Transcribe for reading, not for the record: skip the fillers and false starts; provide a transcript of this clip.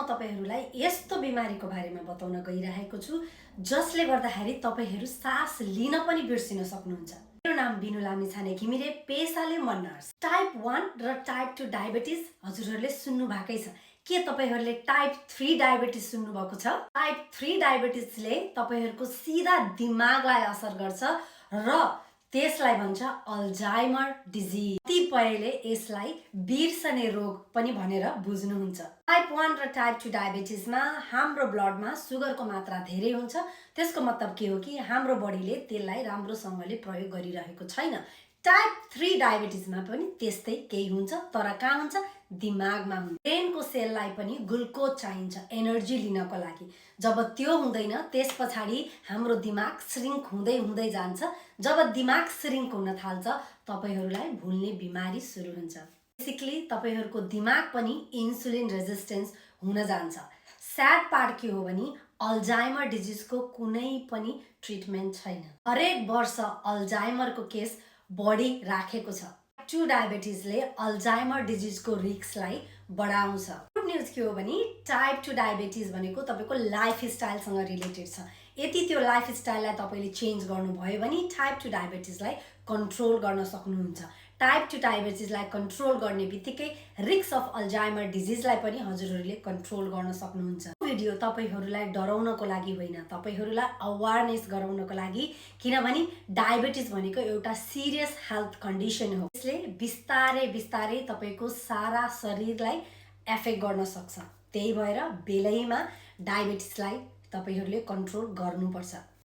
तपाईहरुलाई यस्तो बिमारीको बारेमा बताउन गइरहेको छु जसले गर्दाखेरि तपाईहरु सास लिन पनि बिर्सिन सक्नुहुन्छ। मेरो नाम बिनु लामिछाने घिमिरे, पेशाले म नर्स। टाइप 1 र टाइप 2 डायबिटिज हजुरहरुले सुन्नु भएकै छ। के तपाईहरुले टाइप 3 डायबिटिज सुन्नु भएको छ? टाइप 3 डायबिटिजले तपाईहरुको सीधा दिमागलाई असर गर्छ र त्यसलाई भन्छ अल्जाइमर डिजिज। कतिपयले यसलाई बिर्सने रोग पनि भनेर बुझ्नुहुन्छ। टाइप 1 र टाइप 2 डायबिटिजमा हाम्रो ब्लडमा सुगरको मात्रा धेरै हुन्छ। त्यसको मतलब के हो कि हाम्रो बडीले त्यसलाई राम्रोसँगले प्रयोग गरिरहेको छैन। टाइप 3 डायबिटिजमा पनि त्यस्तै केही हुन्छ, तर कहाँ हुन्छ? दिमागमा हुन्छ। ब्रेनको सेललाई पनि ग्लुकोज चाहिन्छ एनर्जी लिनको लागि। जब त्यो हुँदैन त्यस पछाडी हाम्रो दिमाग श्रिङ्क हुँदै हुँदै जान्छ। जब दिमाग श्रिङ्क हुन थाल्छ तपाईहरुलाई भुल्ने बिमारी सुरु हुन्छ। बेसिकली तपाईहरुको दिमाग पनि इन्सुलिन रेजिस्टेन्स हुन जान्छ। स्याड पार्ट के हो भने अल्जाइमर डिजिजको कुनै पनि ट्रिटमेन्ट छैन। हरेक वर्ष अल्जाइमरको केस बढी राखेको छ। टाइप 2 डायबिटिजले अल्जाइमर डिजिजको रिस्कलाई बढाउँछ। गुड न्युज के हो भने टाइप 2 डायबिटिज भनेको तपाईको लाइफस्टाइलसँग रिलेटेड छ। यदि त्यो लाइफस्टाइललाई तपाईले चेन्ज गर्नुभयो भने टाइप 2 डायबिटिजलाई कन्ट्रोल गर्न सक्नुहुन्छ। टाइप 2 डायबिटिजलाई कन्ट्रोल गर्ने बित्तिकै रिस्क अफ अल्जाइमर डिजिजलाई पनि हजुरहरुले कन्ट्रोल गर्न सक्नुहुन्छ। यो भिडियो तपाईहरुलाई डराउनको लागि होइन, तपाईहरुलाई अवेयरनेस गराउनको लागि, किनभने डायबिटिज भनेको एउटा सिरियस हेल्थ कन्डिसन हो। यसले बिस्तारै बिस्तारै तपाईको सारा शरीरलाई एफेक्ट गर्न सक्छ। त्यही भएर बेलैमा डायबिटिजलाई तपाईहरुले कन्ट्रोल गर्नुपर्छ।